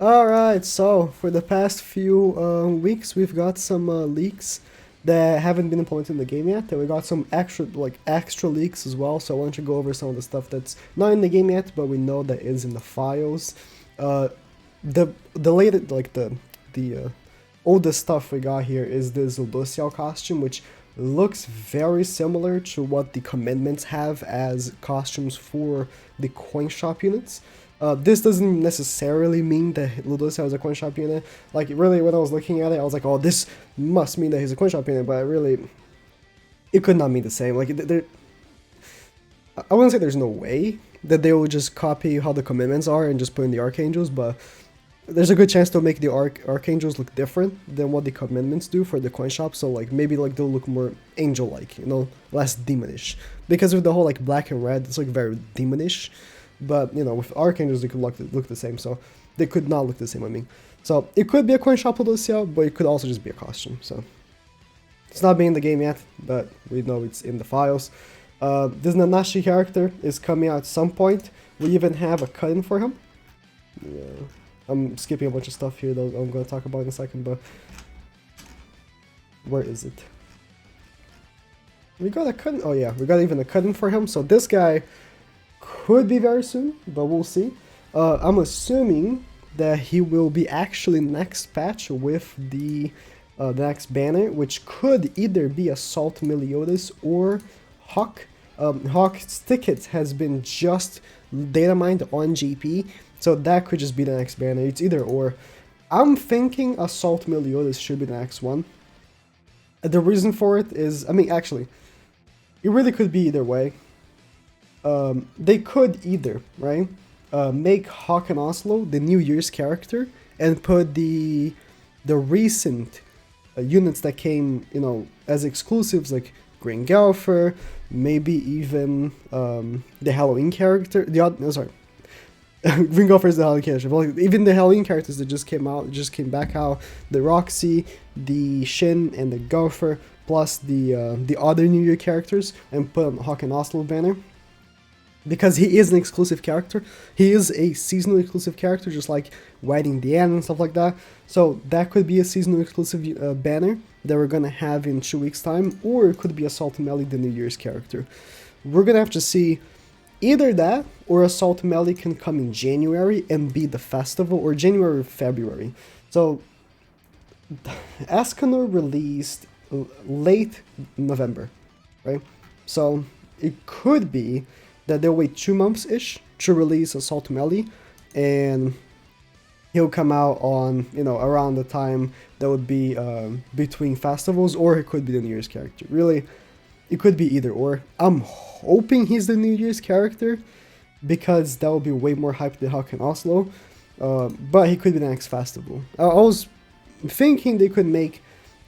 Alright, so for the past few weeks, we've got some leaks that haven't been implemented in the game yet, and we got some extra leaks as well. So I want to go over some of the stuff that's not in the game yet, but we know that is in the files. Uh, the latest, the oldest stuff we got here is this Lucario costume, which looks very similar to what the commitments have as costumes for the coin shop units. This doesn't necessarily mean that Lucario is a coin shop unit. Like, really, when I was looking at it, I was like, oh, this must mean that he's a coin shop unit, but really, it could not mean the same. Like, I wouldn't say there's no way that they will just copy how the commitments are and just put in the Archangels, but there's a good chance they'll make the Archangels look different than what the commitments do for the coin shop. So, like, maybe, like, they'll look more angel-like, you know, less demonish. Because with the whole, like, black and red, it's, like, very demonish. But, you know, with Archangels, they could look the same, so they could not look the same, I mean. So, it could be a coin shop Lucario, but it could also just be a costume, so. It's not being in the game yet, but we know it's in the files. This Naganashi character is coming out at some point. We even have a cut-in for him. Yeah. I'm skipping a bunch of stuff here, though, I'm going to talk about in a second, but... Where is it? We got a cut-in? Oh yeah, we got even a cut-in for him, so this guy... could be very soon, but we'll see. I'm assuming that he will be actually next patch with the next banner, which could either be Assault Meliodas or Hawk. Hawk's ticket has been just data mined on GP, so that could just be the next banner. It's either or. I'm thinking Assault Meliodas should be the next one. The reason for it is, I mean, actually, it really could be either way. They could either, right, make Hawk and Oslo the New Year's character and put the recent units that came, you know, as exclusives, like Green Gopher, maybe even the Halloween character. Green Gopher is the Halloween character, but like, even the Halloween characters that just came back out, the Roxy, the Shin, and the Gopher, plus the other New Year characters, and put on Hawk and Oslo banner. Because he is an exclusive character. He is a seasonal exclusive character, just like Wedding the End and stuff like that. So that could be a seasonal exclusive banner that we're going to have in 2 weeks' time. Or it could be Assault Melee, the New Year's character. We're going to have to see either that, or Assault Melee can come in January and be the festival, or January or February. So, Escanor released late November, right? So, it could be that they'll wait 2 months-ish to release Assault Melee, and he'll come out on, you know, around the time that would be between festivals, or it could be the New Year's character. Really, it could be either or. I'm hoping he's the New Year's character, because that would be way more hype than Hawk and Oslo, but he could be the next festival. I was thinking they could make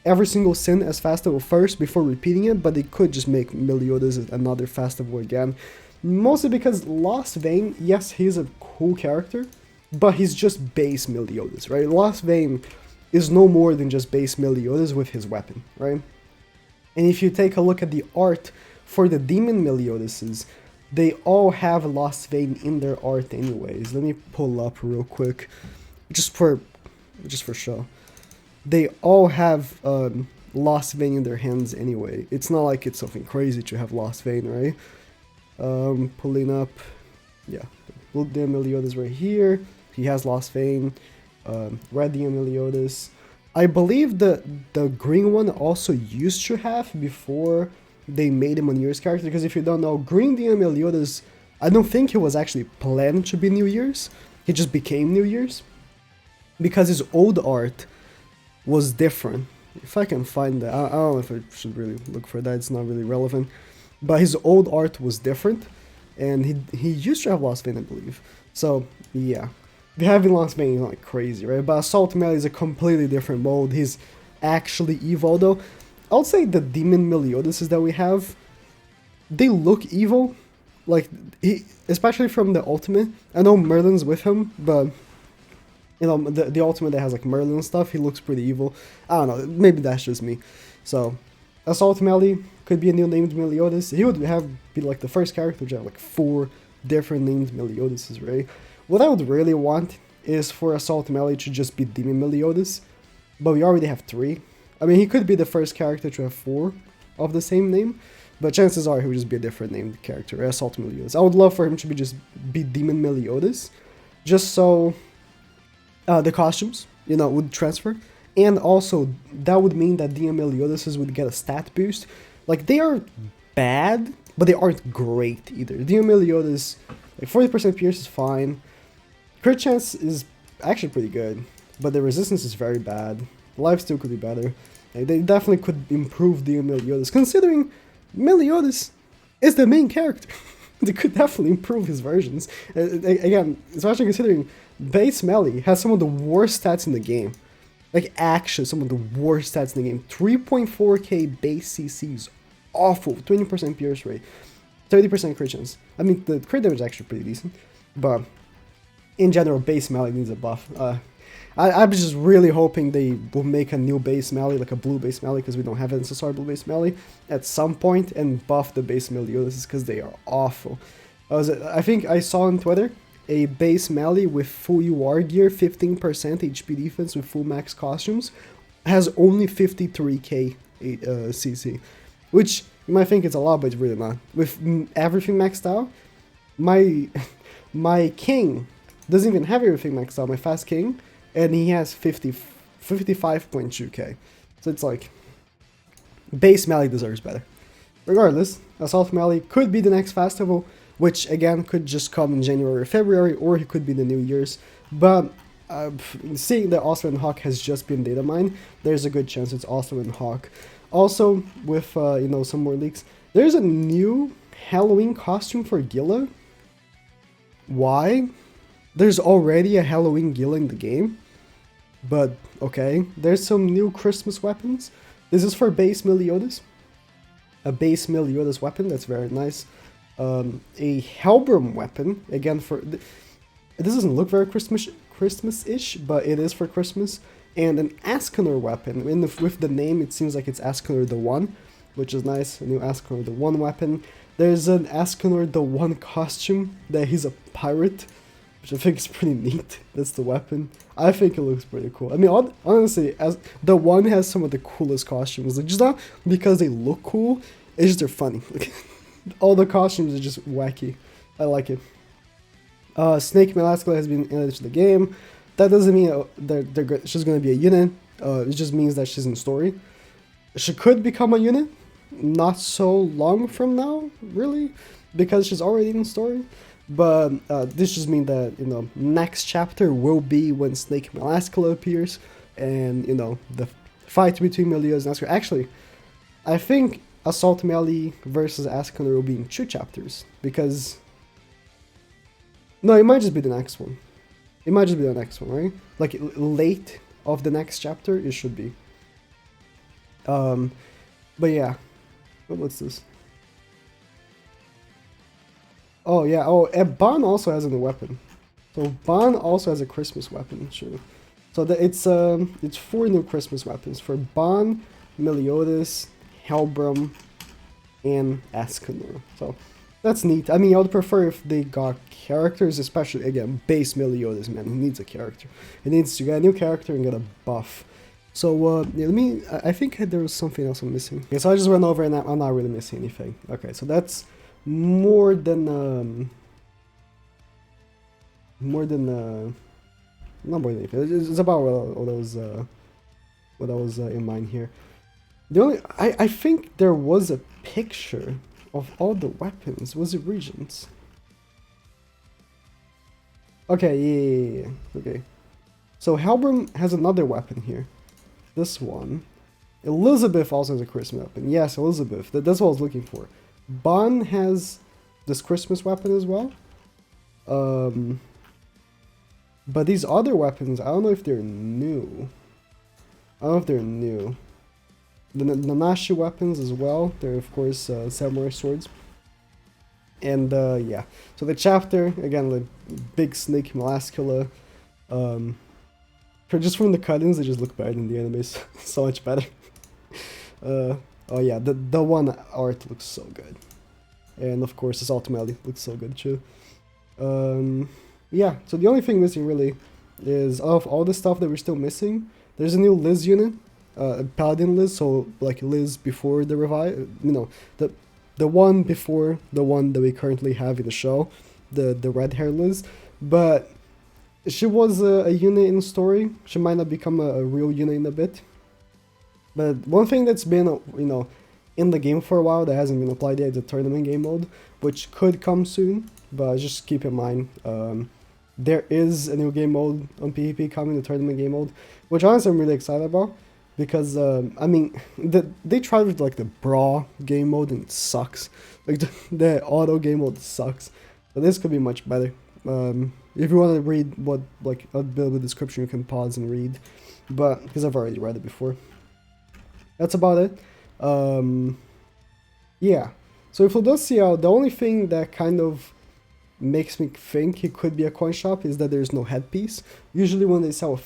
every single sin as festival first before repeating it, but they could just make Meliodas another festival again. Mostly because Lost Vein, yes, he's a cool character, but he's just base Meliodas, right? Lost Vein is no more than just base Meliodas with his weapon, right? And if you take a look at the art for the Demon Meliodases, they all have Lost Vein in their art anyways. Let me pull up real quick, just for show. They all have Lost Vein in their hands anyway. It's not like it's something crazy to have Lost Vein, right? Pulling up, yeah, Blue Demon Meliodas right here. He has Lost Vein. Red Demon Meliodas. I believe the green one also used to have before they made him a New Year's character, because if you don't know, Green Demon Meliodas, I don't think he was actually planned to be New Year's. He just became New Year's because his old art was different. If I can find that, I don't know if I should really look for that, it's not really relevant. But his old art was different, and he used to have Lost Vein, I believe. So, yeah. Having Lost Vein is like crazy, right? But Assault Melee is a completely different mode. He's actually evil, though. I would say the Demon Meliodases that we have, they look evil. Like, especially from the ultimate. I know Merlin's with him, but... you know, the ultimate that has like Merlin and stuff, he looks pretty evil. I don't know, maybe that's just me. So, Assault Melee could be a new named Meliodas. He would be like the first character to have like 4 different named Meliodases, right? What I would really want is for Assault Melee to just be Demon Meliodas, but we already have 3. I mean, he could be the first character to have 4 of the same name, but chances are he would just be a different named character, Assault Meliodas. I would love for him to be Demon Meliodas, just so the costumes, would transfer. And also, that would mean that Demon Meliodas would get a stat boost. Like, they are bad, but they aren't great either. Demon Meliodas, like 40% pierce is fine. Crit chance is actually pretty good, but the resistance is very bad. Lifesteal could be better. Like, they definitely could improve Demon Meliodas, considering Meliodas is the main character. They could definitely improve his versions. Again, especially considering base melee has some of the worst stats in the game. Like, actually, some of the worst stats in the game. 3.4k base CC is awful. 20% pierce rate. 30% crit chance. I mean, the crit damage is actually pretty decent. But, in general, base melee needs a buff. I'm just really hoping they will make a new base melee, like a blue base melee, because we don't have an SSR blue base melee, at some point, and buff the base Meliodas, because they are awful. I think I saw on Twitter a base melee with full UR gear, 15% HP defense with full max costumes, has only 53k CC, which you might think it's a lot, but it's really not. With everything maxed out, my king doesn't even have everything maxed out, my fast king, and he has 55.2k. So it's like, base melee deserves better. Regardless, Assault Melee could be the next festival, which again could just come in January or February, or it could be the New Year's. But seeing that Oscar Hawk has just been data mined, there's a good chance it's Oscar Hawk. Also, with some more leaks, there's a new Halloween costume for Gila. Why? There's already a Halloween Gila in the game. But, okay. There's some new Christmas weapons. This is for base Meliodas. A base Meliodas weapon, that's very nice. A Hellbrim weapon, again for... It doesn't look very Christmas-ish, but it is for Christmas. And an Ascanor weapon. With the name, it seems like it's Ascanor the One, which is nice. A new Ascanor the One weapon. There's an Ascanor the One costume that he's a pirate, which I think is pretty neat. That's the weapon. I think it looks pretty cool. I mean, honestly, as the One has some of the coolest costumes. Like, just not because they look cool, it's just they're funny. Like, all the costumes are just wacky. I like it. Snake Melascula has been added to the game. That doesn't mean she's going to be a unit. It just means that she's in story. She could become a unit not so long from now, really, because she's already in story. But this just means that, next chapter will be when Snake Melascula appears, and, the fight between Meliodas and Ascanor. Actually, I think Assault Melee versus Ascanor will be in 2 chapters, because... No, it might just be the next one. It might just be the next one, right? Like, late of the next chapter, it should be. But yeah. What's this? Oh yeah, and Ban also has a new weapon. So Ban also has a Christmas weapon, sure. So it's 4 new Christmas weapons for Ban, Meliodas, Hellbrim, and Ascanor. So that's neat. I mean, I would prefer if they got characters, especially, again, base Meliodas, man. He needs a character. He needs to get a new character and get a buff. So, yeah, I think there was something else I'm missing. Okay, so I just went over and I'm not really missing anything. Okay, so that's more than not more than anything. It's about what I was in mind here. I think there was a picture of all the weapons. Was it regions? Okay, yeah. Okay. So Hellbrim has another weapon here. This one. Elizabeth also has a Christmas weapon. Yes, Elizabeth. That's what I was looking for. Ban has this Christmas weapon as well. But these other weapons, I don't know if they're new. The Naganashi weapons as well. They're, of course, samurai swords. And, yeah. So the chapter, again, the big snake Melascula. Just from the cut-ins, they just look better than the animes. So much better. Oh yeah, the one art looks so good. And of course, this ultimately looks so good too. Yeah, so the only thing missing really is of all the stuff that we're still missing, there's a new Liz unit, Paladin Liz, so like Liz before the revive, the one before the one that we currently have in the show, the red hair Liz, but she was a unit in the story. She might not become a real unit in a bit. But one thing that's been, in the game for a while that hasn't been applied yet is the tournament game mode, which could come soon, but just keep in mind, there is a new game mode on PvP coming, the tournament game mode, which honestly I'm really excited about, because, they tried with, like, the Brawl game mode and it sucks. Like, the auto game mode sucks. But this could be much better. If you want to read what, like, a bit of a description, you can pause and read, but, because I've already read it before. That's about it. Yeah. So if Lucario, the only thing that kind of makes me think he could be a coin shop is that there's no headpiece. Usually when they sell a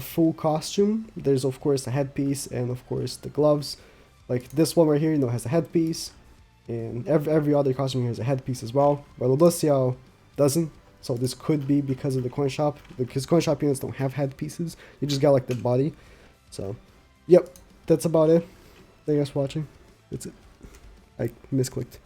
full costume, there's of course a headpiece and of course the gloves. Like this one right here, has a headpiece, and every other costume here has a headpiece as well. But Lucario doesn't. So this could be because of the coin shop. Because coin shop units don't have headpieces. You just got like the body. So, yep, that's about it. Thank you guys for watching. That's it. I misclicked.